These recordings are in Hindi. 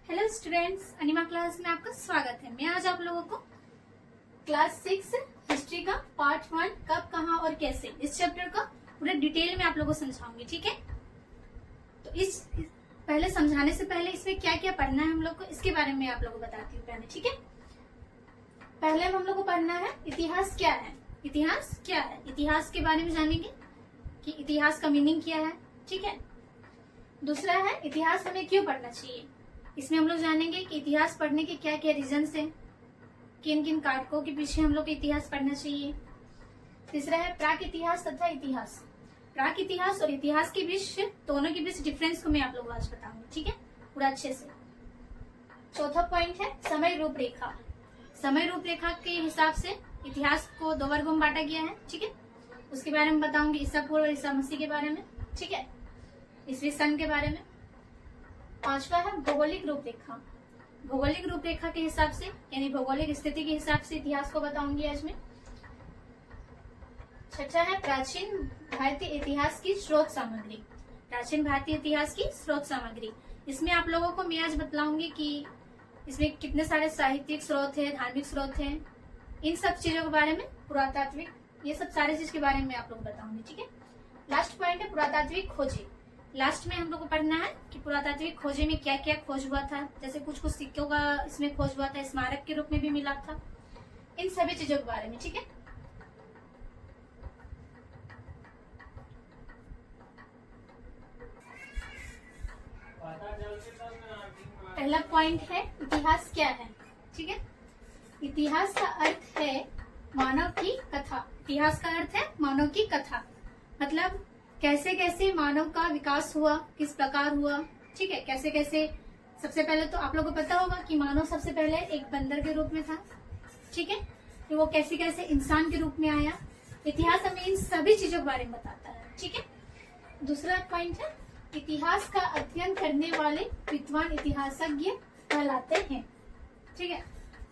हेलो स्टूडेंट्स, अनिमा क्लास में आपका स्वागत है। मैं आज आप लोगों को क्लास 6 हिस्ट्री का पार्ट 1 कब, कहाँ और कैसे इस चैप्टर का पूरा डिटेल में आप लोगों को समझाऊंगी। ठीक है, तो इस पहले समझाने से पहले इसमें क्या क्या पढ़ना है हम लोग को, इसके बारे में आप लोगों को बताती हूँ पहले। ठीक है, पहले हम लोग को पढ़ना है इतिहास क्या है। इतिहास क्या है, इतिहास के बारे में जानेंगे कि इतिहास का मीनिंग क्या है। ठीक है, दूसरा है इतिहास हमें क्यों पढ़ना चाहिए। इसमें हम लोग जानेंगे कि इतिहास पढ़ने के क्या क्या रीजंस हैं, किन किन कारकों के पीछे हम लोग को इतिहास पढ़ना चाहिए। तीसरा है प्राक इतिहास तथा इतिहास। प्राक इतिहास और इतिहास के बीच, दोनों के बीच डिफरेंस को मैं आप लोगों को आज बताऊंगी। ठीक है, पूरा अच्छे से। चौथा पॉइंट है समय रूपरेखा। समय रूपरेखा के हिसाब से इतिहास को 2 वर्गों में बांटा गया है। ठीक है, उसके बारे में बताऊंगी, ईसा पूर्व और ईसा मसीह के बारे में। ठीक है, ईसवी सन के बारे में। पांचवा है भौगोलिक रूपरेखा। भौगोलिक रूपरेखा के हिसाब से यानी भौगोलिक स्थिति के हिसाब से इतिहास को बताऊंगी आज मैं। छठा है प्राचीन भारतीय इतिहास की स्रोत सामग्री। प्राचीन भारतीय इतिहास की स्रोत सामग्री, इसमें आप लोगों को मैं आज बतलाऊंगी कि इसमें कितने सारे साहित्यिक स्रोत है, धार्मिक स्रोत है, इन सब चीजों के बारे में, पुरातात्विक, ये सब सारे चीज के बारे में आप लोग बताऊंगी। ठीक है, लास्ट पॉइंट है पुरातात्विक खोजें। लास्ट में हम लोग को पढ़ना है कि पुरातात्विक खोजे में क्या क्या खोज हुआ था। जैसे कुछ कुछ सिक्कों का इसमें खोज हुआ था, स्मारक के रूप में भी मिला था, इन सभी चीजों के बारे में। ठीक है, पहला पॉइंट है इतिहास क्या है। ठीक है, इतिहास का अर्थ है मानव की कथा। इतिहास का अर्थ है मानव की कथा, मतलब कैसे कैसे मानव का विकास हुआ, किस प्रकार हुआ। ठीक है, कैसे कैसे, सबसे पहले तो आप लोगों को पता होगा कि मानव सबसे पहले एक बंदर के रूप में था। ठीक है, तो वो कैसे कैसे इंसान के रूप में आया। इतिहास हमें इन सभी चीजों के बारे में बताता है। ठीक है, दूसरा पॉइंट है इतिहास का अध्ययन करने वाले विद्वान इतिहासज्ञ कहलाते हैं। ठीक है,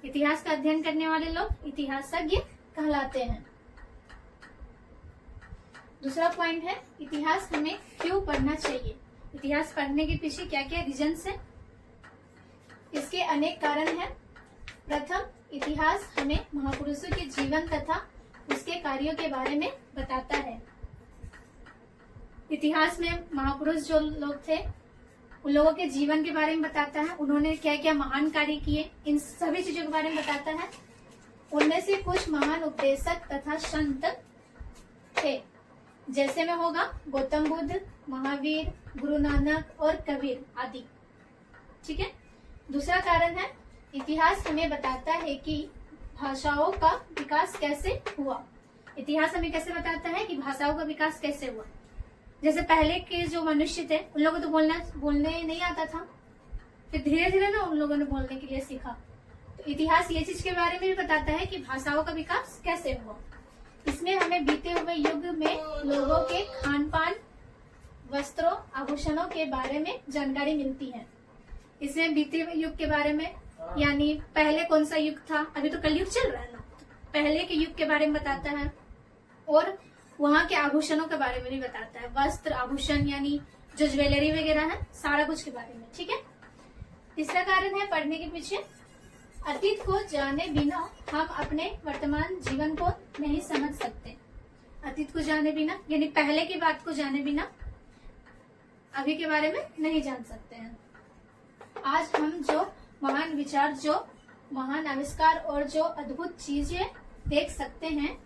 इतिहास का अध्ययन करने वाले लोग इतिहासज्ञ कहलाते हैं। दूसरा पॉइंट है इतिहास हमें क्यों पढ़ना चाहिए। इतिहास पढ़ने के पीछे क्या क्या रीजंस है, इसके अनेक कारण हैं। प्रथम, इतिहास हमें महापुरुषों के जीवन तथा उसके कार्यों के बारे में बताता है। इतिहास में महापुरुष जो लोग थे, उन लोगों के जीवन के बारे में बताता है, उन्होंने क्या क्या महान कार्य किए, इन सभी चीजों के बारे में बताता है। उनमें से कुछ महान उपदेशक तथा संत थे, जैसे में होगा गौतम बुद्ध, महावीर, गुरु नानक और कबीर आदि। ठीक है, दूसरा कारण है इतिहास हमें बताता है कि भाषाओं का विकास कैसे हुआ। इतिहास हमें कैसे बताता है कि भाषाओं का विकास कैसे हुआ। जैसे पहले के जो मनुष्य थे, उन लोगों को तो बोलने नहीं आता था, फिर धीरे धीरे ना उन लोगों ने बोलने के लिए सीखा। तो इतिहास ये चीज के बारे में भी बताता है कि भाषाओं का विकास कैसे हुआ। इसमें हमें बीते हुए युग में लोगों के खान पान, वस्त्रों, आभूषणों के बारे में जानकारी मिलती है। इसमें बीते हुए युग के बारे में, यानी पहले कौन सा युग था, अभी तो कलयुग चल रहा है ना, पहले के युग के बारे में बताता है, और वहाँ के आभूषणों के बारे में भी बताता है। वस्त्र, आभूषण यानी जो ज्वेलरी वगैरह है, सारा कुछ के बारे में। ठीक है, तीसरा कारण है पढ़ने के पीछे, अतीत को जाने बिना हम अपने वर्तमान जीवन को नहीं समझ सकते। अतीत को जाने बिना यानी पहले की बात को जाने बिना अभी के बारे में नहीं जान सकते हैं। आज हम जो महान विचार, जो महान आविष्कार और जो अद्भुत चीजें देख सकते हैं,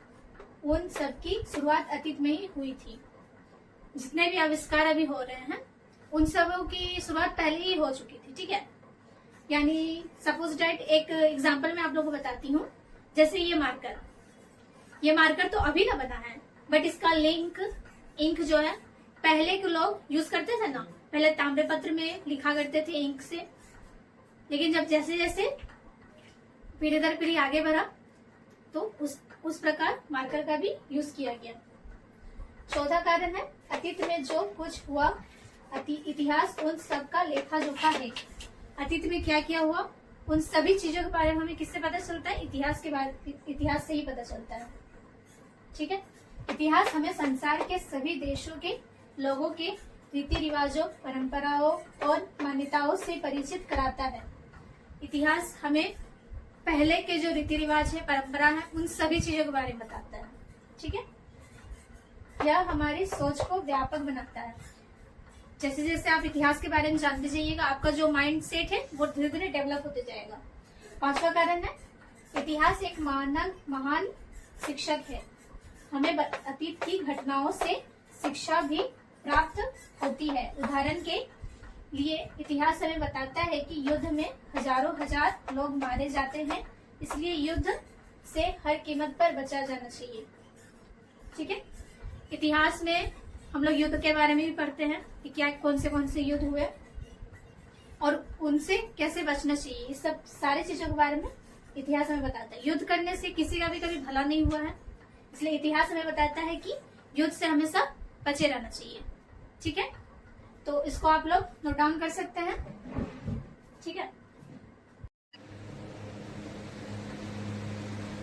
उन सब की शुरुआत अतीत में ही हुई थी। जितने भी आविष्कार अभी हो रहे हैं, उन सबों की शुरुआत पहले ही हो चुकी थी। ठीक है, यानी सपोज डेट एक एग्जांपल मैं आप लोगों को बताती हूँ। जैसे ये मार्कर तो अभी ना बना है, बट इसका इंक जो है, पहले के लोग यूज करते थे ना, पहले तांबे पत्र में लिखा करते थे इंक से, लेकिन जब जैसे जैसे पीढ़ी दर पीढ़ी आगे बढ़ा, तो उस प्रकार मार्कर का भी यूज किया गया। चौथा कारण है अतीत में जो कुछ हुआ, इतिहास उन सब का लेखा जोखा है। अतीत में क्या क्या हुआ, उन सभी चीजों के बारे में हमें किससे पता चलता है, इतिहास से ही पता चलता है। ठीक है, इतिहास हमें संसार के सभी देशों के लोगों के रीति रिवाजों, परंपराओं और मान्यताओं से परिचित कराता है। इतिहास हमें पहले के जो रीति रिवाज है, परंपरा है, उन सभी चीजों के बारे में बताता है। ठीक है, यह हमारी सोच को व्यापक बनाता है। जैसे जैसे आप इतिहास के बारे में जानते जाइएगा, आपका जो माइंड सेट है वो धीरे धीरे डेवलप होते जाएगा। 5वां कारण है, इतिहास एक महान शिक्षक है। हमें अतीत की घटनाओं से शिक्षा भी प्राप्त होती है। उदाहरण के लिए इतिहास हमें बताता है कि युद्ध में हजार लोग मारे जाते हैं, इसलिए युद्ध से हर कीमत पर बचा जाना चाहिए। ठीक है, इतिहास में हम लोग युद्ध के बारे में भी पढ़ते हैं कि क्या कौन से युद्ध हुए और उनसे कैसे बचना चाहिए। इस सब सारे चीजों के बारे में इतिहास हमें बताता है। युद्ध करने से किसी का भी कभी भला नहीं हुआ है, इसलिए इतिहास हमें बताता है कि युद्ध से हमेशा बचे रहना चाहिए। ठीक है, तो इसको आप लोग नोट डाउन कर सकते हैं। ठीक है,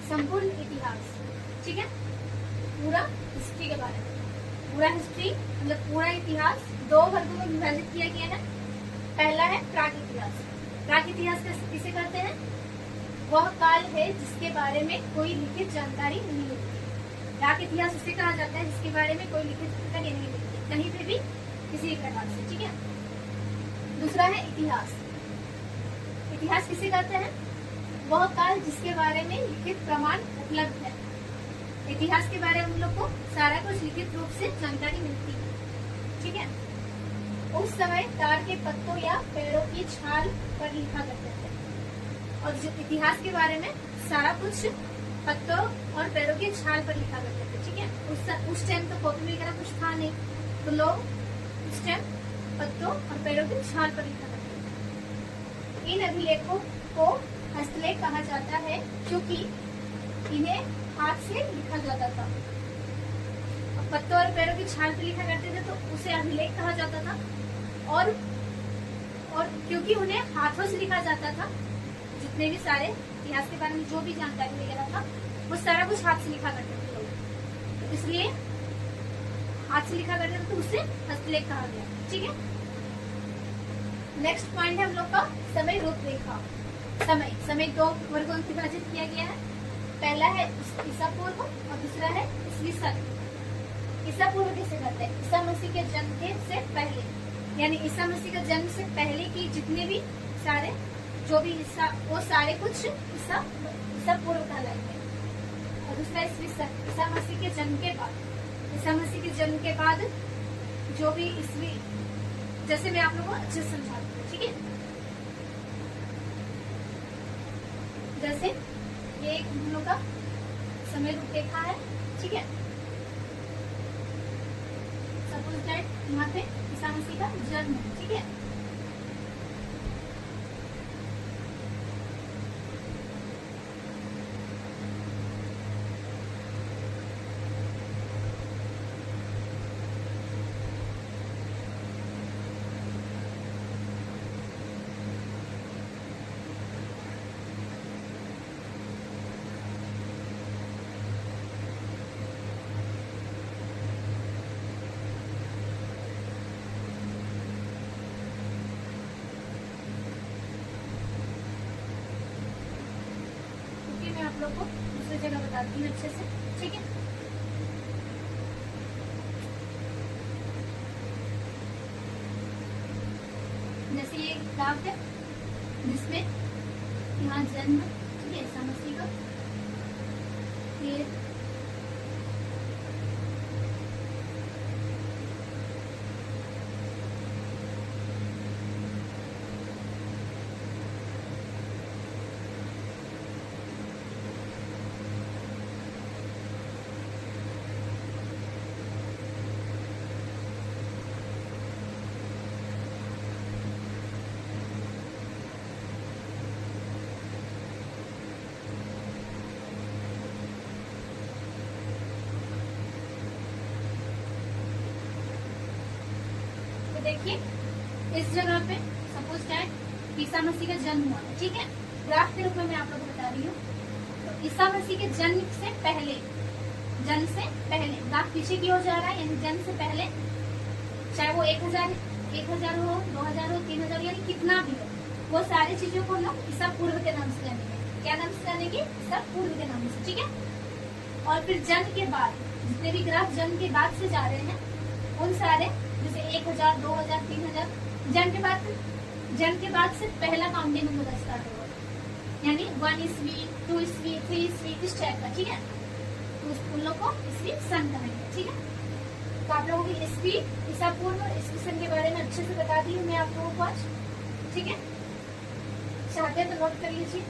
संपूर्ण इतिहास, ठीक है, पूरा हिस्ट्री के बारे में। पूरा हिस्ट्री मतलब पूरा इतिहास 2 वर्गों में विभाजित किया गया है। पहला है प्राक इतिहास। प्राक इतिहास किसे कहते हैं? वह काल है जिसके बारे में कोई लिखित जानकारी नहीं होती। प्राक इतिहास उसे कहा जाता है जिसके बारे में कोई लिखित जानकारी नहीं मिलती कहीं पे भी, किसी प्रकार से। ठीक है, दूसरा है इतिहास। इतिहास किसे कहते हैं? वह काल जिसके बारे में लिखित प्रमाण उपलब्ध है। इतिहास के बारे में हम लोग को सारा कुछ लिखित रूप से जानकारी मिलती है। ठीक है, उस समय तार के पत्तों या पेड़ों की छाल पर लिखा करते थे, और जो इतिहास के बारे में सारा कुछ पत्तों और पेड़ों की छाल पर लिखा करते थे। ठीक है, उस टाइम तो कॉपी वगैरह कुछ था नहीं, तो लोग उस टाइम पत्तों और पेड़ों की छाल पर लिखा करते थे। इन अभिलेखों को हस्तलेख कहा जाता है क्योंकि इन्हें हाथ से लिखा जाता था। पत्तों और पेड़ों की छाल पर लिखा करते थे तो उसे अभिलेख कहा जाता था, और क्योंकि उन्हें हाथों से लिखा जाता था, जितने भी सारे इतिहास के बारे में जो भी जानकारी वगैरह था वो सारा कुछ हाथ से लिखा करते थे लोग, तो इसलिए हाथ से लिखा करते थे तो उसे हस्तलेख कहा गया। ठीक है, नेक्स्ट पॉइंट है हम लोग का समय रूपरेखा। समय 2 वर्गों में विभाजित किया गया है। पहला है ईसा पूर्व और दूसरा है ईसवी सन। ईसा पूर्व किसे कहते हैं? ईसा मसीह के जन्म से पहले, यानी ईसा मसीह का जन्म से पहले की जितने भी सारे जो भी ईसा, वो सारे कुछ ईसा पूर्व कहलाएंगे। और दूसरा ईसवी सन, ईसा मसीह के जन्म के बाद। ईसा मसीह के जन्म के बाद जो भी ईसवी, जैसे मैं आप लोगों को अच्छे से समझाती हूँ। ठीक है, जैसे ये एक हम लोग का समय रूपरेखा है। ठीक है, सपोज दैट यहाँ पे ईसा मसीह का जन्म है। ठीक है, मैं आप लोग को दूसरी जगह बताती हूँ अच्छे से। ठीक है, जैसे ये किताब है जिसमें यहाँ जन्म, ठीक है, ईसा मसीह का, ये देखिए इस जगह पे सपोज दैट ईसा मसीह का जन्म हुआ है। ठीक है, ग्राफ के रूप में मैं आप लोगों को बता रही हूँ। तो ईसा मसीह के जन्म से पहले ग्राफ पीछे की ओर जा रहा है, यानी जन्म से पहले, चाहे वो 1000 हो, 2000 हो, 3000 यानी वो सारी चीजों को लोग ईसा पूर्व के नाम से जानेंगे। क्या नाम से जानेंगे? ईसा पूर्व के नाम से, ठीक है। और फिर जन्म के बाद जितने भी ग्राफ जन्म के बाद से जा रहे हैं उन सारे, जैसे 1000, 2000, 3000, जन्म के बाद से पहला काउंटिंग उनका स्टार्ट होगा, यानी 1 ईस्वी, 2 ईस्वी, 3 ईस्वी, इस टाइप का, ठीक है। तो उन लोग को ईस्वी सन कहेंगे, ठीक है। तो आप लोगों की ईस्वी, ईसा पूर्व, ईस्वी सन के बारे में अच्छे से बता दी हूँ मैं आप लोगों को आज, ठीक है। चाहते हैं तो नोट कर लीजिए।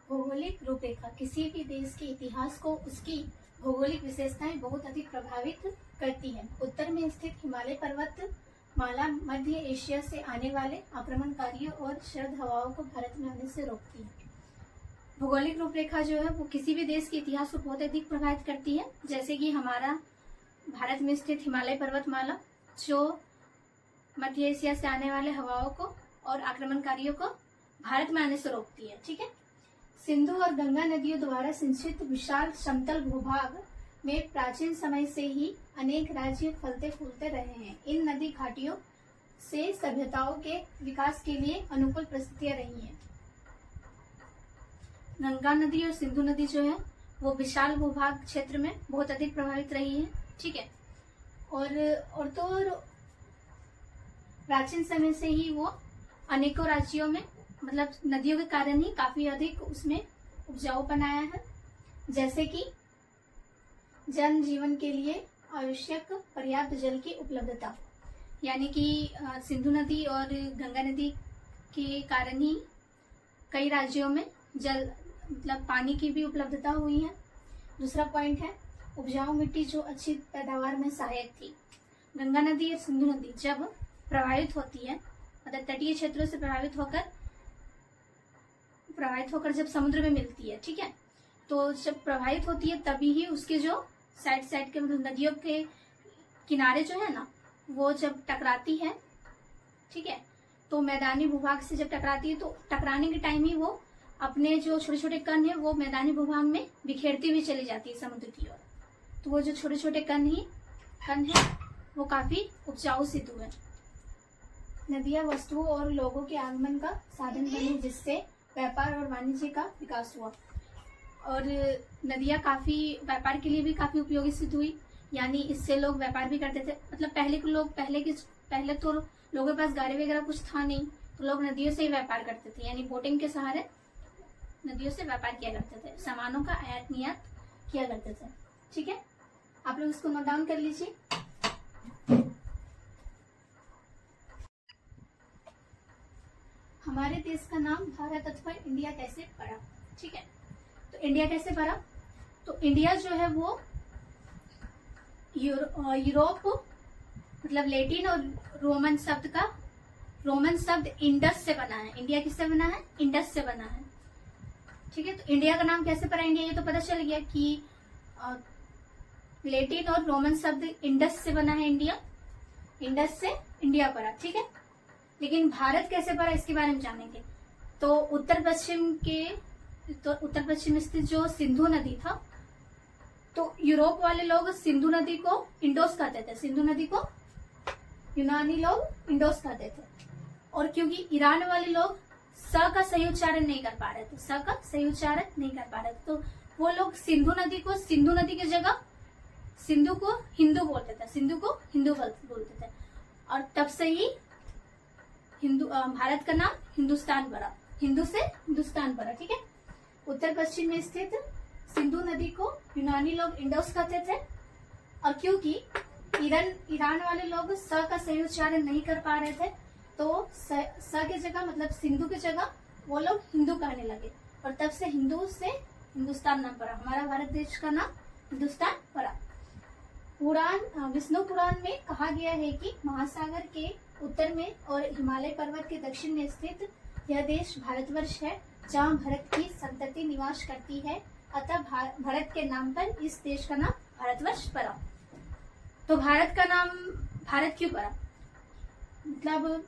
भौगोलिक रूपरेखा किसी भी देश के इतिहास को उसकी भौगोलिक विशेषताएं बहुत अधिक प्रभावित करती हैं। उत्तर में स्थित हिमालय पर्वत माला मध्य एशिया से आने वाले आक्रमणकारियों और शरद हवाओं को भारत में आने से रोकती है। भौगोलिक रूपरेखा जो है वो किसी भी देश के इतिहास को बहुत अधिक प्रभावित करती है। जैसे कि हमारा भारत में स्थित हिमालय पर्वतमाला जो मध्य एशिया से आने वाले हवाओं को और आक्रमणकारियों को भारत में आने से रोकती है, ठीक है। सिंधु और गंगा नदियों द्वारा सिंचित विशाल समतल भूभाग में प्राचीन समय से ही अनेक राज्य फलते फूलते रहे हैं। इन नदी घाटियों से सभ्यताओं के विकास के लिए अनुकूल परिस्थितियां रही हैं। गंगा नदी और सिंधु नदी जो है वो विशाल भूभाग क्षेत्र में बहुत अधिक प्रभावित रही है, ठीक है। और तो प्राचीन समय से ही वो अनेकों राज्यों में, मतलब नदियों के कारण ही काफी अधिक उसमें उपजाऊ बनाया है। जैसे कि जन जीवन के लिए आवश्यक पर्याप्त जल की उपलब्धता, यानी कि सिंधु नदी और गंगा नदी के कारण ही कई राज्यों में जल, मतलब पानी की भी उपलब्धता हुई है। दूसरा पॉइंट है उपजाऊ मिट्टी जो अच्छी पैदावार में सहायक थी। गंगा नदी और सिंधु नदी जब प्रभावित होती है, मतलब तटीय क्षेत्रों से प्रभावित होकर जब समुद्र में मिलती है, ठीक है, तो जब प्रभावित होती है तभी ही उसके जो साइड के, मतलब नदियों के किनारे जो है ना, वो जब टकराती है, ठीक है, तो मैदानी भूभाग से जब टकराती है तो टकराने के टाइम ही वो अपने जो छोटे छोटे कण है वो मैदानी भूभाग में बिखेरती हुई चली जाती है समुद्र की ओर। तो वो जो छोटे छोटे कण है वो काफी उपजाऊ सिद्ध हुए। नदियां वस्तुओं और लोगों के आगमन का साधन बनी, जिससे व्यापार और वाणिज्य का विकास हुआ। और नदियां काफी व्यापार के लिए भी काफी उपयोगी सिद्ध हुई, यानी इससे लोग व्यापार भी करते थे। मतलब पहले तो लोगों के पास गाड़ी वगैरह कुछ था नहीं, तो लोग नदियों से ही व्यापार करते थे, यानी बोटिंग के सहारे नदियों से व्यापार किया करते थे, सामानों का आयात निर्यात किया करते थे, ठीक है। आप लोग इसको नोट डाउन कर लीजिए। हमारे देश का नाम भारत अथवा इंडिया कैसे पड़ा, ठीक है। तो इंडिया कैसे पड़ा? तो इंडिया जो है वो यूरोप, मतलब लैटिन और रोमन शब्द इंडस से बना है। इंडिया किससे बना है? इंडस से बना है, ठीक है। तो इंडिया का नाम कैसे पड़ा इंडिया, ये तो पता चल गया कि लैटिन और रोमन शब्द इंडस से बना है इंडिया, इंडस से इंडिया पड़ा, ठीक है। लेकिन भारत कैसे पड़ा इसके बारे में जानेंगे। तो उत्तर पश्चिम स्थित जो सिंधु नदी था, तो यूरोप वाले लोग सिंधु नदी को इंडोस कहते थे, सिंधु नदी को यूनानी लोग इंडोस कहते थे। और क्योंकि ईरान वाले लोग स का सही उच्चारण नहीं कर पा रहे थे, तो वो लोग सिंधु नदी की जगह सिंधु को हिंदू बोलते थे। और तब से ही भारत का नाम हिंदुस्तान पड़ा, हिंदू से हिंदुस्तान पड़ा, ठीक है। उत्तर पश्चिम में स्थित सिंधु नदी को यूनानी लोग इंडोस कहते थे। और क्योंकि ईरान वाले लोग स का सही उच्चारण नहीं कर पा रहे थे, तो स की जगह, मतलब सिंधु की जगह वो लोग हिंदू कहने लगे, और तब से हिंदू से हिंदुस्तान नाम पड़ा, हमारा भारत देश का नाम हिंदुस्तान पड़ा। विष्णु पुराण में कहा गया है कि महासागर के उत्तर में और हिमालय पर्वत के दक्षिण में स्थित यह देश भारतवर्ष है, जहाँ भरत की संतति निवास करती है, अतः भरत के नाम पर इस देश का नाम भारतवर्ष पड़ा। तो भारत का नाम भारत क्यों पड़ा? मतलब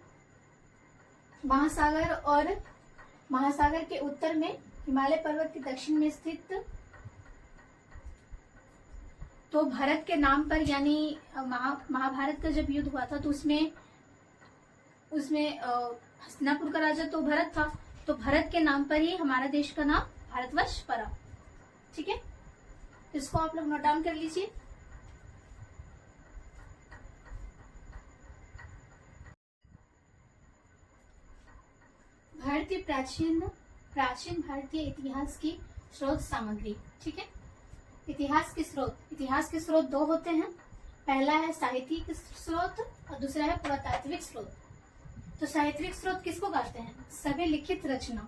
महासागर के उत्तर में हिमालय पर्वत के दक्षिण में स्थित, तो भरत के नाम पर, यानी महाभारत का जब युद्ध हुआ था तो उसमें हस्तिनापुर का राजा तो भरत था, तो भरत के नाम पर ही हमारा देश का नाम भारतवर्ष पड़ा। ठीक है, इसको आप लोग नोट डाउन कर लीजिए। भारतीय प्राचीन भारतीय इतिहास की स्रोत सामग्री। ठीक है, इतिहास के स्रोत दो होते हैं। पहला है साहित्यिक स्रोत और दूसरा है पुरातात्विक स्रोत। तो साहित्यिक स्रोत किसको कहते हैं? सभी लिखित रचना,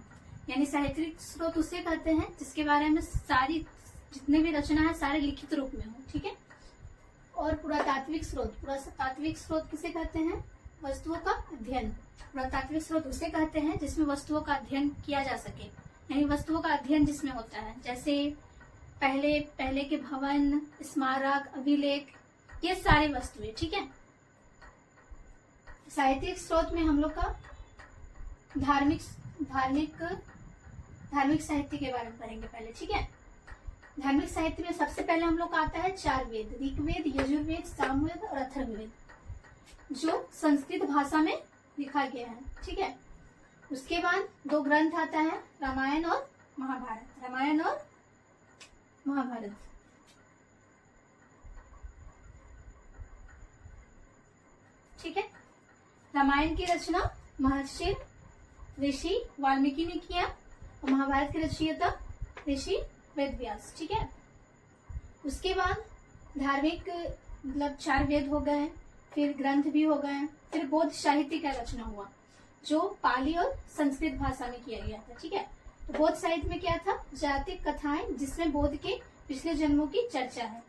यानी साहित्यिक स्रोत उसे कहते हैं जिसके बारे में सारी जितने भी रचना है सारे लिखित रूप में हो। ठीक है, और पुरातात्विक स्रोत किसे कहते हैं? वस्तुओं का अध्ययन। पुरातात्विक स्रोत उसे कहते हैं जिसमें वस्तुओं का अध्ययन किया जा सके, यानी वस्तुओं का अध्ययन जिसमें होता है, जैसे पहले के भवन, स्मारक, अभिलेख, ये सारे वस्तुएं। ठीक है, साहित्यिक स्रोत में हम लोग का धार्मिक साहित्य के बारे में पढ़ेंगे पहले। ठीक है, धार्मिक साहित्य में सबसे पहले हम लोग का आता है 4 वेद, ऋग्वेद, यजुर्वेद, सामवेद और अथर्ववेद, जो संस्कृत भाषा में लिखा गया है। ठीक है, उसके बाद 2 ग्रंथ आता है, रामायण और महाभारत। ठीक है, रामायण की रचना महर्षि ऋषि वाल्मीकि ने किया और महाभारत की रचयिता ऋषि वेदव्यास। ठीक है, उसके बाद धार्मिक मतलब 4 वेद हो गए, फिर ग्रंथ भी हो गए, फिर बौद्ध साहित्य का रचना हुआ जो पाली और संस्कृत भाषा में किया गया था। ठीक है, तो बौद्ध साहित्य में क्या था? जातिक कथाएं, जिसमें बौद्ध के पिछले जन्मों की चर्चा है।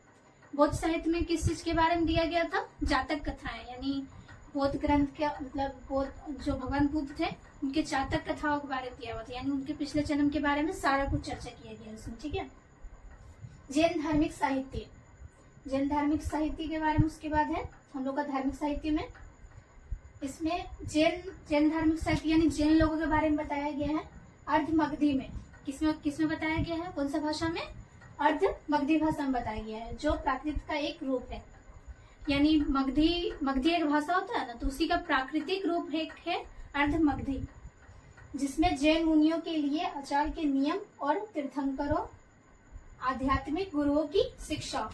बौद्ध साहित्य में किस चीज के बारे में दिया गया था? जातक कथाएं, यानी बौद्ध ग्रंथ का मतलब बौद्ध जो भगवान बुद्ध थे उनके जातक कथाओं के बारे में दिया हुआ था, यानी उनके पिछले जन्म के बारे में सारा कुछ चर्चा किया गया उसमें। ठीक है, जैन धार्मिक साहित्य के बारे में उसके बाद है हम लोग का धार्मिक साहित्य में। इसमें जैन धार्मिक साहित्य यानी जैन लोगों के बारे में बताया गया है अर्धमगधी में। किसमें बताया गया है? कौन सा भाषा में? अर्धमगधी भाषा में बताया गया है, जो प्राकृत का एक रूप है। यानी मगधी एक भाषा होता है ना, तो उसी का प्राकृतिक रूप एक है अर्धमगधी, जिसमें जैन मुनियों के लिए आचार के नियम और तीर्थंकरों आध्यात्मिक गुरुओं की शिक्षा।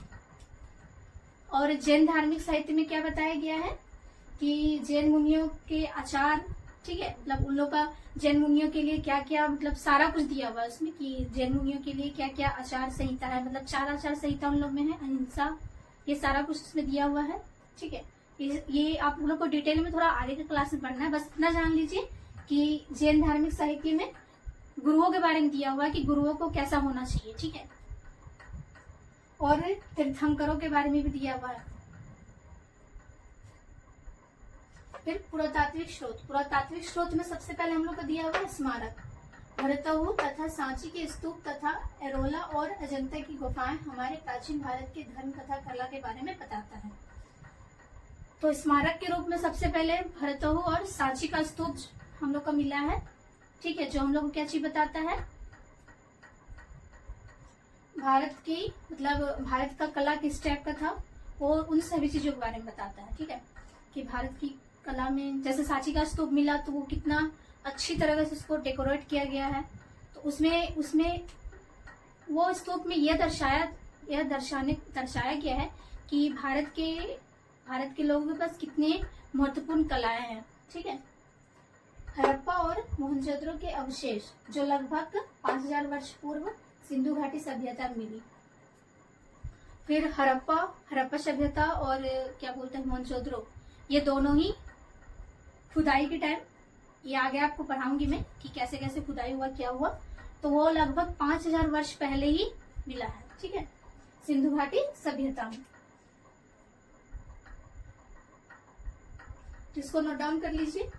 और जैन धार्मिक साहित्य में क्या बताया गया है कि जैन मुनियों के आचार, ठीक है, मतलब उन लोग का जैन मुनियों के लिए क्या क्या, मतलब सारा कुछ दिया हुआ है उसमें कि जैन मुनियों के लिए क्या क्या आचार संहिता है, मतलब 4 आचार संहिता उन लोग में है, अहिंसा, ये सारा कुछ इसमें दिया हुआ है। ठीक है, ये आप लोग को डिटेल में थोड़ा आगे के क्लास में पढ़ना है, बस इतना जान लीजिए कि जैन धार्मिक साहित्य में गुरुओं के बारे में दिया हुआ है कि गुरुओं को कैसा होना चाहिए। ठीक है, और तीर्थंकरों के बारे में भी दिया हुआ है। फिर पुरातात्विक स्रोत में सबसे पहले हम लोग को दिया हुआ है स्मारक। भरतहु तथा सांची के स्तूप तथा एरोला और अजंता की गुफाएं हमारे प्राचीन भारत के धर्म तथा कला के बारे में बताता है। तो स्मारक के रूप में सबसे पहले भरतहु और सांची का स्तूप हम लोग को मिला है। ठीक है, जो हम लोग को क्या चीज बताता है? भारत का कला किस टाइप का था, वो उन सभी चीजों के बारे में बताता है। ठीक है, कि भारत की कला में जैसे सांची का स्तूप मिला तो वो कितना अच्छी तरह से उसको डेकोरेट किया गया है। तो उसमें वो स्तूप में यह दर्शाया गया है कि भारत के लोगों के पास कितने महत्वपूर्ण कलाएं हैं। ठीक है, हड़प्पा और मोहनजोदड़ो के अवशेष जो लगभग 5000 वर्ष पूर्व सिंधु घाटी सभ्यता में मिली। फिर हड़प्पा सभ्यता और क्या बोलते हैं मोहनजोदड़ो, ये दोनों ही खुदाई के टाइम, ये आगे आपको पढ़ाऊंगी मैं कि कैसे कैसे खुदाई हुआ, क्या हुआ, तो वो लगभग 5000 वर्ष पहले ही मिला है। ठीक है, सिंधु घाटी सभ्यता में। इसको नोट डाउन कर लीजिए।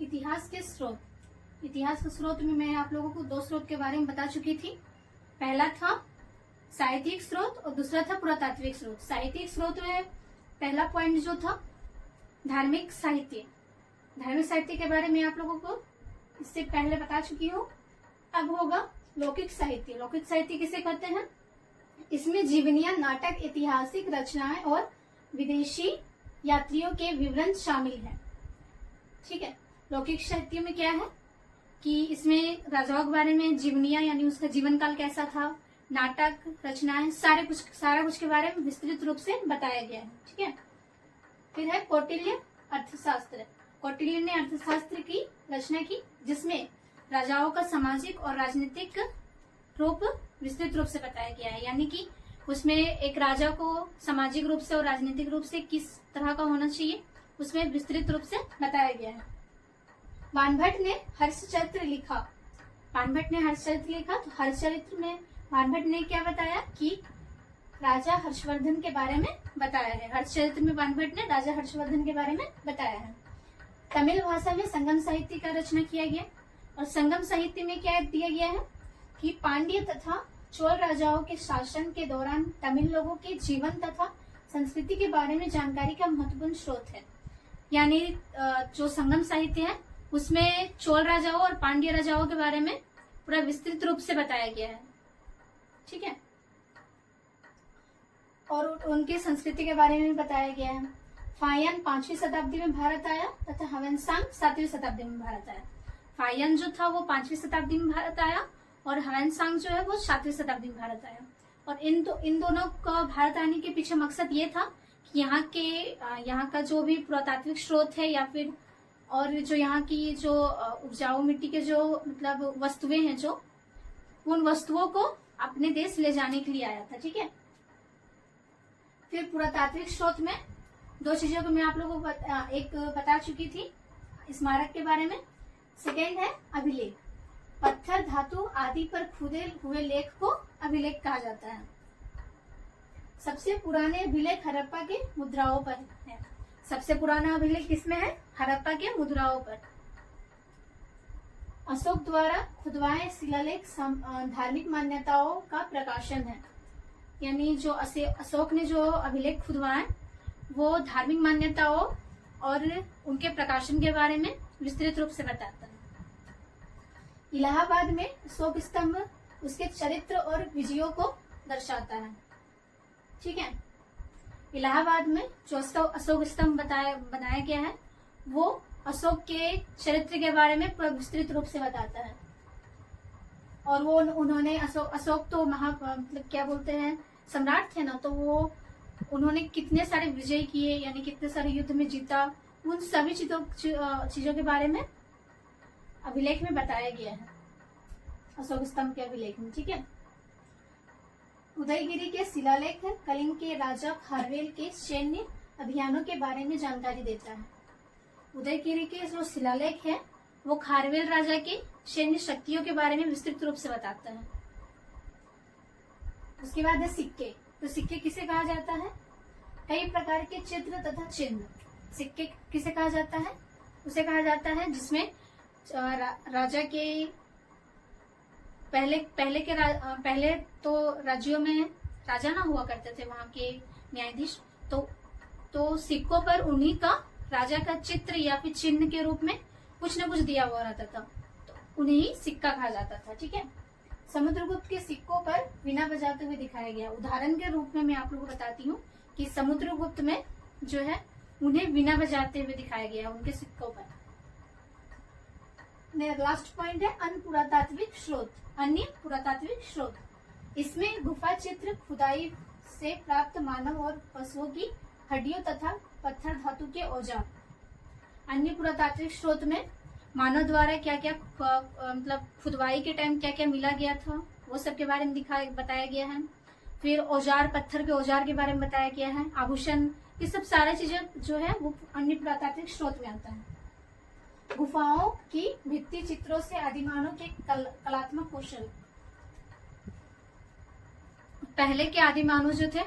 इतिहास के स्रोत में मैं आप लोगों को 2 स्रोत के बारे में बता चुकी थी। पहला था साहित्यिक स्रोत और दूसरा था पुरातात्विक स्रोत। साहित्यिक स्रोत में पहला पॉइंट जो था धार्मिक साहित्य के बारे में आप लोगों को इससे पहले बता चुकी हूँ। अब होगा लौकिक साहित्य। लौकिक साहित्य किसे कहते हैं? इसमें जीवनियां, नाटक, ऐतिहासिक रचनाएं और विदेशी यात्रियों के विवरण शामिल हैं। ठीक है। लौकिक साहित्य में क्या है कि इसमें राजाओं के बारे में जीवनियां यानी उसका जीवन काल कैसा था, नाटक, रचनाएं, सारा कुछ के बारे में विस्तृत रूप से बताया गया है। ठीक है। फिर है कौटिल्य अर्थशास्त्र। कौटिल्य ने अर्थशास्त्र की रचना की, जिसमें राजाओं का सामाजिक और राजनीतिक रूप विस्तृत रूप से बताया गया है। यानी कि उसमें एक राजा को सामाजिक रूप से और राजनीतिक रूप से किस तरह का होना चाहिए, उसमें विस्तृत रूप से बताया गया है। बाणभट्ट ने हर्षचरित्र लिखा। बाणभट्ट ने हर्षचरित्र लिखा, तो हर्षचरित्र में बाणभट्ट ने क्या बताया कि राजा हर्षवर्धन के बारे में बताया है। हर्षचरित्र में बाणभट्ट ने राजा हर्षवर्धन के बारे में बताया है। तमिल भाषा में संगम साहित्य का रचना किया गया, और संगम साहित्य में क्या दिया गया है कि पांड्य तथा चोल राजाओं के शासन के दौरान तमिल लोगों के जीवन तथा संस्कृति के बारे में जानकारी का महत्वपूर्ण स्रोत है। यानी जो संगम साहित्य है उसमें चोल राजाओं और पांड्य राजाओं के बारे में पूरा विस्तृत रूप से बताया गया है। ठीक है। और उनकी संस्कृति के बारे में बताया गया है। फायन 5वीं शताब्दी में भारत आया तथा हवेनसांग 7वीं शताब्दी में भारत आया। फायन जो था वो 5वीं शताब्दी में भारत आया और हवेनसांग जो है वो 7वीं शताब्दी में भारत आया। और इन दोनों का भारत आने के पीछे मकसद ये था कि यहाँ का जो भी पुरातात्विक स्रोत है या फिर और जो यहाँ की जो उपजाऊ मिट्टी के जो मतलब वस्तुएं हैं, जो उन वस्तुओं को अपने देश ले जाने के लिए आया था। ठीक है। फिर पुरातात्विक स्रोत में 2 चीजों को मैं आप लोगों को एक बता चुकी थी स्मारक के बारे में। सेकेंड है अभिलेख। पत्थर, धातु आदि पर खुदे हुए लेख को अभिलेख कहा जाता है। सबसे पुराने अभिलेख हड़प्पा के मुद्राओं पर है। सबसे पुराना अभिलेख किसमें है? हड़प्पा के मुद्राओं पर। अशोक द्वारा खुदवाए शिलालेख धार्मिक मान्यताओं का प्रकाशन है। यानी जो अशोक ने जो अभिलेख खुदवाए वो धार्मिक मान्यताओं और उनके प्रकाशन के बारे में विस्तृत रूप से बताता है। इलाहाबाद में अशोक स्तंभ उसके चरित्र और विजयों को दर्शाता है। ठीक है। इलाहाबाद में जो अशोक स्तंभ बनाया गया है वो अशोक के चरित्र के बारे में विस्तृत रूप से बताता है। और वो उन्होंने अशोक तो मतलब क्या बोलते हैं, सम्राट थे ना, तो वो उन्होंने कितने सारे विजय किए, यानी कितने सारे युद्ध में जीता, उन सभी चीजों के बारे में अभिलेख में बताया गया है, अशोक स्तंभ के अभिलेख में। ठीक है। उदयगिरी के शिलालेख कलिंग के राजा खारवेल के सैन्य अभियानों के बारे में जानकारी देता है। उदयगिरी के जो शिलालेख है वो खारवेल राजा के सैन्य शक्तियों के बारे में विस्तृत रूप से बताता है। उसके बाद है सिक्के। तो सिक्के किसे कहा जाता है? कई प्रकार के चित्र तथा चिन्ह। सिक्के किसे कहा जाता है? उसे कहा जाता है जिसमें राजा के पहले तो राज्यों में राजा ना हुआ करते थे वहां के न्यायाधीश, तो सिक्कों पर उन्हीं का राजा का चित्र या फिर चिन्ह के रूप में कुछ न कुछ दिया हुआ रहता था, तो उन्हें ही सिक्का कहा जाता था। ठीक है। समुद्रगुप्त के सिक्कों पर वीणा बजाते हुए दिखाया गया। उदाहरण के रूप में मैं आप लोगों को बताती हूँ कि समुद्रगुप्त में जो है उन्हें वीणा बजाते हुए दिखाया गया उनके सिक्कों पर। लास्ट पॉइंट है अन्य पुरातात्विक स्रोत। अन्य पुरातात्विक स्रोत, इसमें गुफा चित्र, खुदाई से प्राप्त मानव और पशुओं की हड्डियों तथा पत्थर धातु के औजार। अन्य पुरातात्विक स्रोत में मानव द्वारा क्या क्या मतलब खुदवाई के टाइम क्या क्या मिला गया था वो सब के बारे में बताया गया है। फिर औजार, पत्थर के औजार के बारे में बताया गया है। आभूषण, ये सब सारा चीजें जो है वो अन्य पुरातात्विक स्रोत में आता है। गुफाओं की भित्ति चित्रों से आदिमानव के कलात्मक कौशल। पहले के आदिमानव जो थे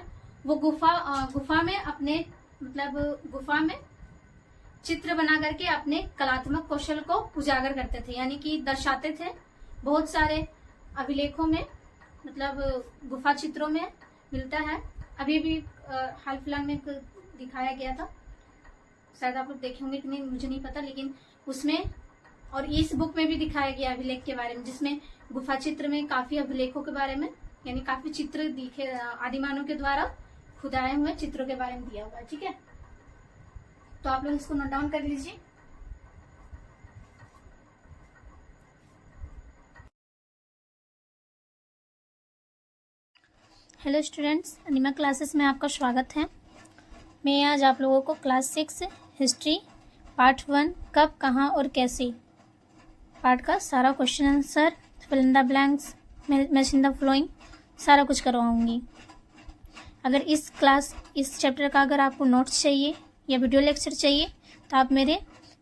वो गुफा में अपने मतलब गुफा में चित्र बना करके अपने कलात्मक कौशल को उजागर करते थे, यानी कि दर्शाते थे। बहुत सारे अभिलेखों में मतलब गुफा चित्रों में मिलता है। अभी भी हाल फिलहाल में दिखाया गया था, शायद आप लोग देखे होंगे कि नहीं मुझे नहीं पता, लेकिन उसमें और इस बुक में भी दिखाया गया अभिलेख के बारे में, जिसमें गुफा चित्र में काफी अभिलेखों के बारे में, यानी काफी चित्र दिखे आदिमानव के द्वारा खुदाए हुए चित्रों के बारे में दिया हुआ है। ठीक है, तो आप लोग इसको नोट डाउन कर लीजिए। हेलो स्टूडेंट्स, अनिमा क्लासेस में आपका स्वागत है। मैं आज आप लोगों को क्लास 6 हिस्ट्री पार्ट 1 कब, कहाँ और कैसे पार्ट का सारा question answer, fill in the blanks, match in the following, सारा कुछ करवाऊंगी। अगर इस चैप्टर का अगर आपको नोट्स चाहिए या वीडियो लेक्चर चाहिए तो आप मेरे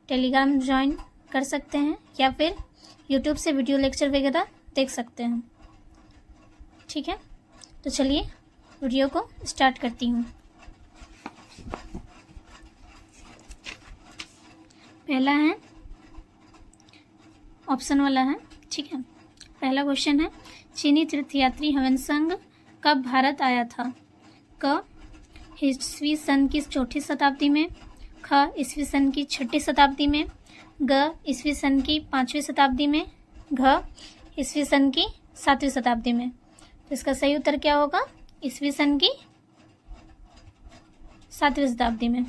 टेलीग्राम ज्वाइन कर सकते हैं या फिर यूट्यूब से वीडियो लेक्चर वगैरह देख सकते हैं। ठीक है, तो चलिए वीडियो को स्टार्ट करती हूँ। पहला है ऑप्शन वाला है। ठीक है, पहला क्वेश्चन है चीनी तीर्थयात्री ह्वेनसांग कब भारत आया था? क ईस्वी सन की 4ठी शताब्दी में, ख ईस्वी सन की 6ठी शताब्दी में, ग ईस्वी सन की 5वीं शताब्दी में, घ ईस्वी सन की 7वीं शताब्दी में। तो इसका सही उत्तर क्या होगा? ईस्वी सन की 7वीं शताब्दी में।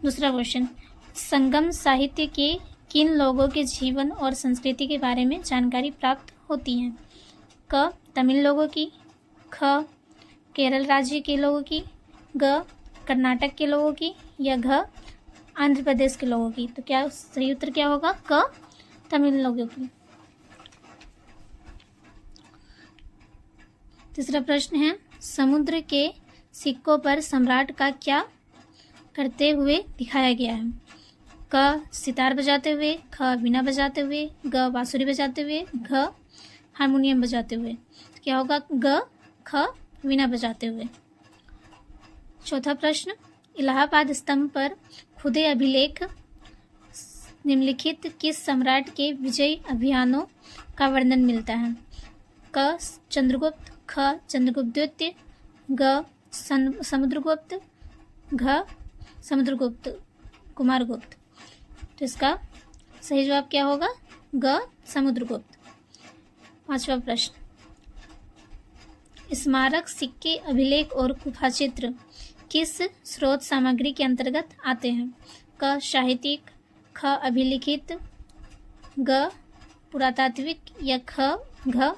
दूसरा क्वेश्चन, संगम साहित्य के किन लोगों के जीवन और संस्कृति के बारे में जानकारी प्राप्त होती है? क तमिल लोगों की, ख केरल राज्य के लोगों की, ग कर्नाटक के लोगों की, या घ आंध्र प्रदेश के लोगों की। तो क्या सही उत्तर क्या होगा? क तमिल लोगों की। तीसरा प्रश्न है समुद्र के सिक्कों पर सम्राट का क्या करते हुए दिखाया गया है? क सितार बजाते हुए, ख वीणा बजाते हुए, ग बांसुरी बजाते हुए, घ हारमोनियम बजाते हुए। तो क्या होगा? ग ख वीणा बजाते हुए। चौथा प्रश्न, इलाहाबाद स्तंभ पर खुदे अभिलेख निम्नलिखित किस सम्राट के विजय अभियानों का वर्णन मिलता है? क चंद्रगुप्त, ख चंद्रगुप्त द्वितीय, ग समुद्रगुप्त, घ समुद्रगुप्त कुमारगुप्त। तो इसका सही जवाब क्या होगा? ग समुद्रगुप्त। पांचवा प्रश्न, स्मारक, सिक्के, अभिलेख और गुफा चित्र किस स्रोत सामग्री के अंतर्गत आते हैं? क साहित्यिक, ख अभिलिखित, ग पुरातात्विक, या घ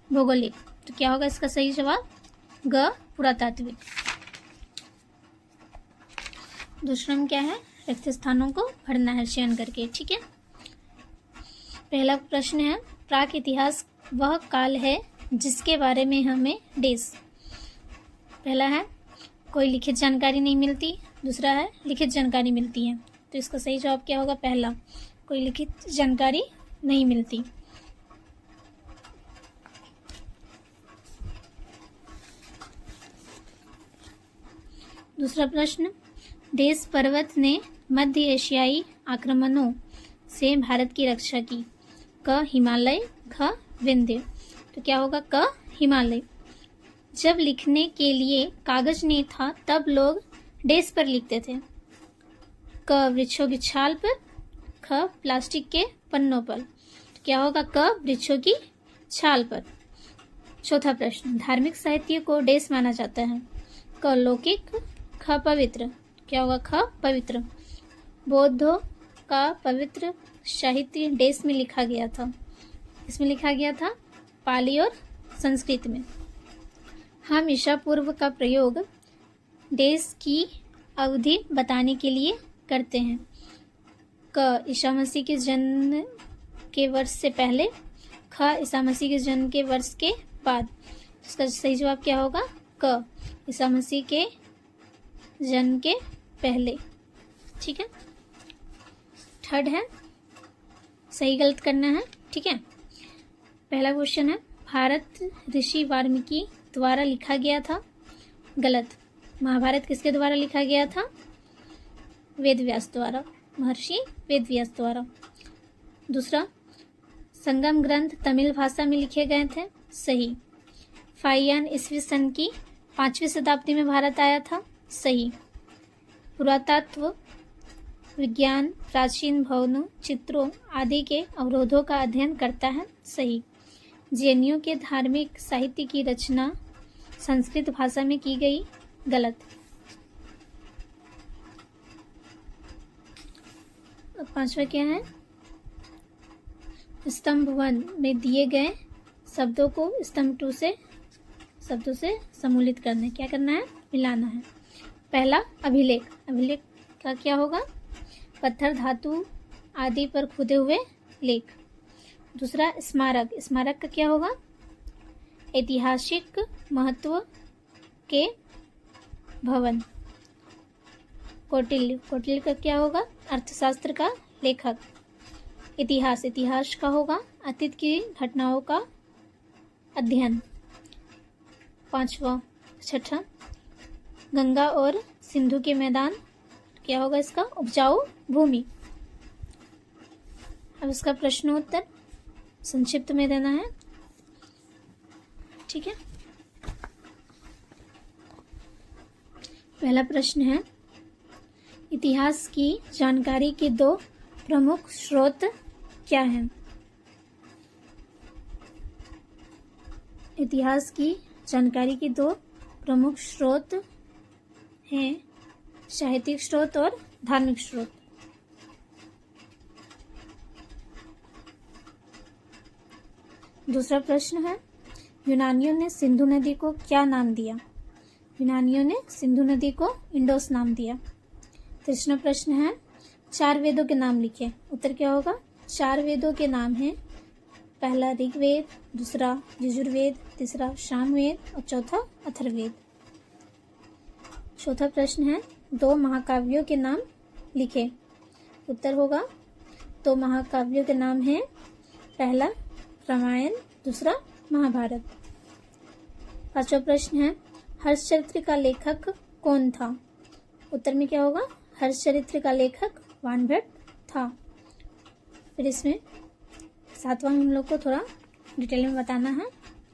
भौगोलिक। तो क्या होगा इसका सही जवाब? ग पुरातात्विक। दूसरा में क्या है? रिक्त स्थानों को भरना है चयन करके। ठीक है, पहला प्रश्न है प्राक इतिहास वह काल है जिसके बारे में हमें डेस। पहला है कोई लिखित जानकारी नहीं मिलती, दूसरा है लिखित जानकारी मिलती है। तो इसका सही जवाब क्या होगा? पहला, कोई लिखित जानकारी नहीं मिलती। दूसरा प्रश्न, देश पर्वत ने मध्य एशियाई आक्रमणों से भारत की रक्षा की। क हिमालय, ख विंध्य। तो क्या होगा? क हिमालय। जब लिखने के लिए कागज नहीं था तब लोग डेस्क पर लिखते थे। क वृक्षों की छाल पर, ख प्लास्टिक के पन्नों पर। तो क्या होगा? क वृक्षों की छाल पर। चौथा प्रश्न, धार्मिक साहित्य को डेस्क माना जाता है। क लौकिक, ख पवित्र। क्या होगा? ख पवित्र। बौद्धों का पवित्र साहित्य डेस्क में लिखा गया था। इसमें लिखा गया था पाली और संस्कृत में। हम ईसा पूर्व का प्रयोग डेस्क की अवधि बताने के लिए करते हैं। क ईसा मसीह के जन्म के वर्ष से पहले, ख ईसा मसीह के जन्म के वर्ष के बाद। इसका सही जवाब क्या होगा? क ईसा मसीह के जन्म के पहले। ठीक है, थर्ड है सही गलत करना है। ठीक है, पहला क्वेश्चन है भारत ऋषि वाल्मीकि द्वारा लिखा गया था। गलत। महाभारत किसके द्वारा लिखा गया था? वेद व्यास द्वारा, महर्षि वेद व्यास द्वारा। दूसरा, संगम ग्रंथ तमिल भाषा में लिखे गए थे। सही। फाइयान ईस्वी सन की 5वीं शताब्दी में भारत आया था। सही। पुरातत्व विज्ञान प्राचीन भवनों, चित्रों आदि के अवरोधों का अध्ययन करता है। सही। जेएनयू के धार्मिक साहित्य की रचना संस्कृत भाषा में की गई। गलत। पांचवा क्या है? स्तंभ 1 में दिए गए शब्दों को स्तंभ 2 शब्दों से सम्मिलित करना। क्या करना है? मिलाना है। पहला अभिलेख। अभिलेख का क्या होगा? पत्थर, धातु आदि पर खुदे हुए लेख। दूसरा स्मारक। स्मारक का क्या होगा? ऐतिहासिक महत्व के भवन। कौटिल्य। कौटिल्य का क्या होगा? अर्थशास्त्र का लेखक। इतिहास। इतिहास का होगा अतीत की घटनाओं का अध्ययन। छठा गंगा और सिंधु के मैदान। क्या होगा इसका? उपजाऊ भूमि। अब इसका प्रश्नोत्तर संक्षिप्त में देना है। ठीक है। पहला प्रश्न है, इतिहास की जानकारी के 2 प्रमुख स्रोत क्या हैं? इतिहास की जानकारी के 2 प्रमुख स्रोत हैं साहित्यिक स्रोत और धार्मिक स्रोत। दूसरा प्रश्न है, यूनानियों ने सिंधु नदी को क्या नाम दिया? यूनानियों ने सिंधु नदी को इंडोस नाम दिया। तीसरा प्रश्न है, 4 वेदों के नाम लिखे। उत्तर क्या होगा? 4 वेदों के नाम हैं, पहला ऋग्वेद, दूसरा यजुर्वेद, तीसरा सामवेद और चौथा अथर्ववेद। चौथा प्रश्न है, 2 महाकाव्यों के नाम लिखे। उत्तर होगा 2 महाकाव्यों के नाम हैं, पहला रामायण, दूसरा महाभारत। पांचवा प्रश्न है, हर्षचरित्र का लेखक कौन था? उत्तर में क्या होगा? हर्षचरित्र का लेखक वानभट्ट था। फिर इसमें 7वां हम लोग को थोड़ा डिटेल में बताना है।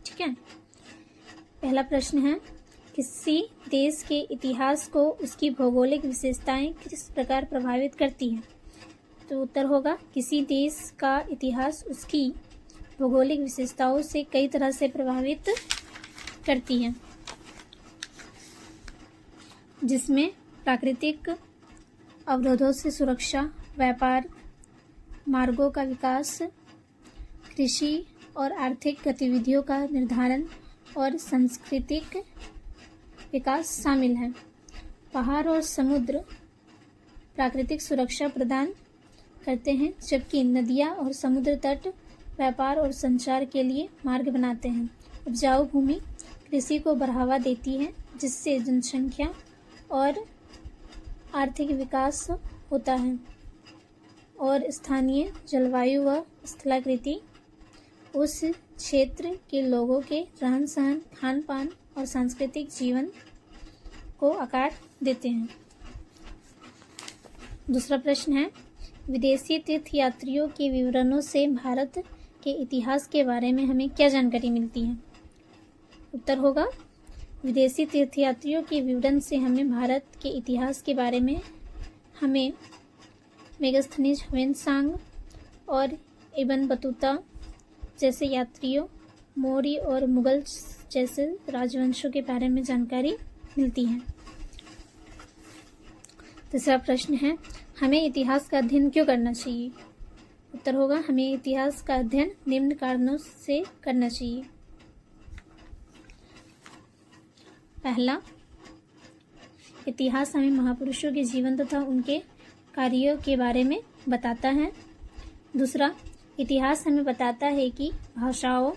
ठीक है। पहला प्रश्न है, किसी देश के इतिहास को उसकी भौगोलिक विशेषताएं किस प्रकार प्रभावित करती हैं? तो उत्तर होगा, किसी देश का इतिहास उसकी भौगोलिक विशेषताओं से कई तरह से प्रभावित करती हैं, जिसमें प्राकृतिक अवरोधों से सुरक्षा, व्यापार मार्गों का विकास, कृषि और आर्थिक गतिविधियों का निर्धारण और सांस्कृतिक विकास शामिल है। पहाड़ और समुद्र प्राकृतिक सुरक्षा प्रदान करते हैं, जबकि नदियां और समुद्र तट व्यापार और संचार के लिए मार्ग बनाते हैं। उपजाऊ भूमि कृषि को बढ़ावा देती है, जिससे जनसंख्या और आर्थिक विकास होता है, और स्थानीय जलवायु व स्थलाकृति उस क्षेत्र के लोगों के रहन सहन, खान पान और सांस्कृतिक जीवन को आकार देते हैं। दूसरा प्रश्न है, विदेशी तीर्थयात्रियों के विवरणों से भारत के इतिहास के बारे में हमें क्या जानकारी मिलती है? उत्तर होगा, विदेशी तीर्थयात्रियों के विवरण से हमें भारत के इतिहास के बारे में हमें मेगास्थनीज ह्वेनसांग और इब्न बतूता जैसे यात्रियों, मौर्य और मुगल जैसे राजवंशों के बारे में जानकारी मिलती है। तीसरा प्रश्न है, हमें इतिहास का अध्ययन क्यों करना चाहिए? उत्तर होगा, हमें इतिहास का अध्ययन निम्न कारणों से करना चाहिए। पहला, इतिहास हमें महापुरुषों के जीवन तथा उनके कार्यों के बारे में बताता है। दूसरा, इतिहास हमें बताता है कि भाषाओं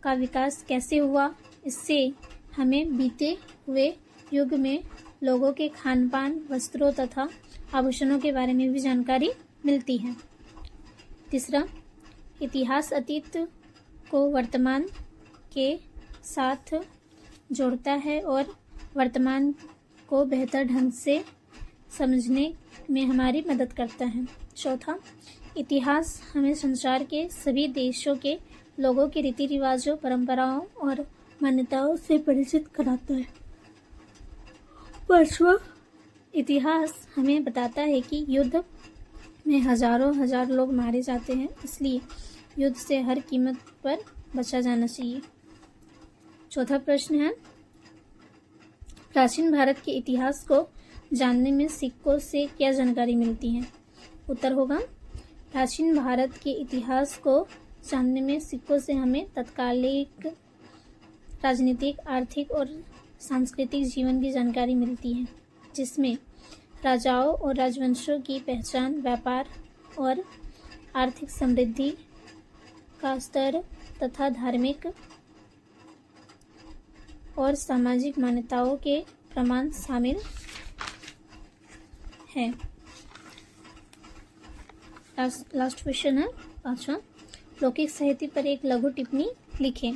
का विकास कैसे हुआ। इससे हमें बीते हुए युग में लोगों के खान पान, वस्त्रों तथा आभूषणों के बारे में भी जानकारी मिलती है। तीसरा, इतिहास अतीत को वर्तमान के साथ जोड़ता है और वर्तमान को बेहतर ढंग से समझने में हमारी मदद करता है। चौथा, इतिहास हमें संसार के सभी देशों के लोगों के रीति रिवाजों, परंपराओं और मान्यताओं से परिचित कराता है। पांचवा, इतिहास हमें बताता है कि युद्ध, में हजार लोग मारे जाते हैं, इसलिए युद्ध से हर कीमत पर बचा जाना चाहिए। चौथा प्रश्न है, प्राचीन भारत के इतिहास को जानने में सिक्कों से क्या जानकारी मिलती है? उत्तर होगा, प्राचीन भारत के इतिहास को जानने में सिक्कों से हमें तत्कालिक राजनीतिक, आर्थिक और सांस्कृतिक जीवन की जानकारी मिलती है, जिसमें राजाओं और राजवंशों की पहचान, व्यापार और आर्थिक समृद्धि का स्तर तथा धार्मिक और सामाजिक मान्यताओं के प्रमाण शामिल है। लास्ट क्वेश्चन है 5वां, लौकिक साहित्य पर एक लघु टिप्पणी लिखें।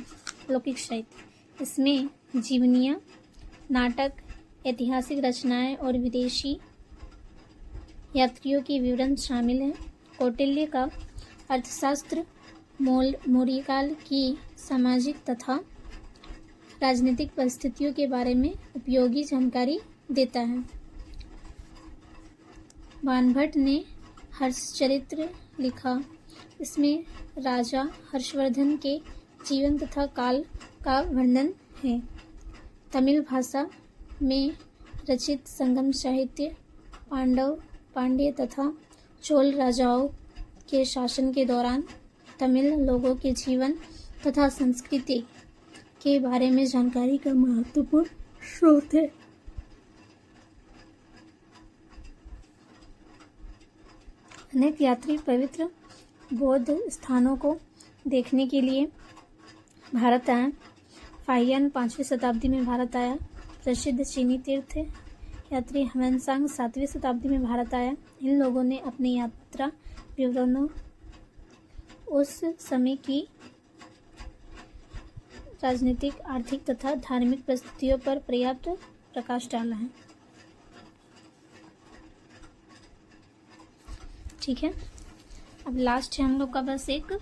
लौकिक साहित्य, इसमें जीवनियाँ, नाटक, ऐतिहासिक रचनाएं और विदेशी यात्रियों के विवरण शामिल हैं। कौटिल्य का अर्थशास्त्र मौर्यकाल की सामाजिक तथा राजनीतिक परिस्थितियों के बारे में उपयोगी जानकारी देता है। बाणभट्ट ने हर्षचरित्र लिखा, इसमें राजा हर्षवर्धन के जीवन तथा काल का वर्णन है। तमिल भाषा में रचित संगम साहित्य पांड्य तथा चोल राजाओं के शासन के दौरान तमिल लोगों के जीवन तथा संस्कृति के बारे में जानकारी का महत्वपूर्ण स्रोत है। अनेक यात्री पवित्र बौद्ध स्थानों को देखने के लिए भारत आए। फाहियान 5वीं शताब्दी में भारत आया। प्रसिद्ध चीनी तीर्थ यात्री ह्वेनसांग 7वीं शताब्दी में भारत आया। इन लोगों ने अपनी यात्रा विवरणों उस समय की राजनीतिक, आर्थिक तथा धार्मिक परिस्थितियों पर पर्याप्त प्रकाश डाला है। ठीक है, अब लास्ट है हम लोग का बस एक,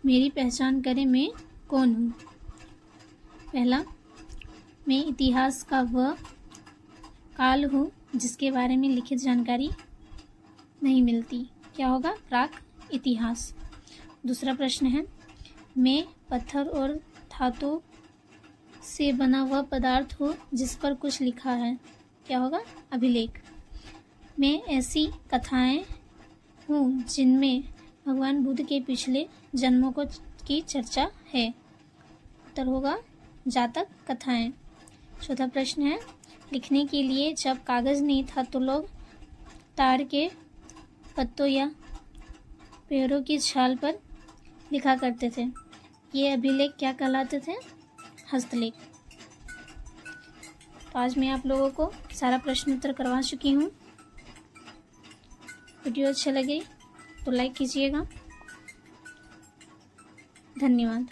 मेरी पहचान करें मैं कौन हूँ। पहला, मैं इतिहास का वह काल हूँ जिसके बारे में लिखित जानकारी नहीं मिलती। क्या होगा? प्राक इतिहास। दूसरा प्रश्न है, मैं पत्थर और धातु से बना वह पदार्थ हूँ जिस पर कुछ लिखा है। क्या होगा? अभिलेख। मैं ऐसी कथाएं हूँ जिनमें भगवान बुद्ध के पिछले जन्मों की चर्चा है। उत्तर होगा जातक कथाएं। चौथा प्रश्न है, लिखने के लिए जब कागज़ नहीं था तो लोग ताड़ के पत्तों या पेड़ों की छाल पर लिखा करते थे। ये अभिलेख क्या कहलाते थे? हस्तलेख। तो आज मैं आप लोगों को सारा प्रश्न उत्तर करवा चुकी हूँ। वीडियो अच्छा लगे तो लाइक कीजिएगा। धन्यवाद।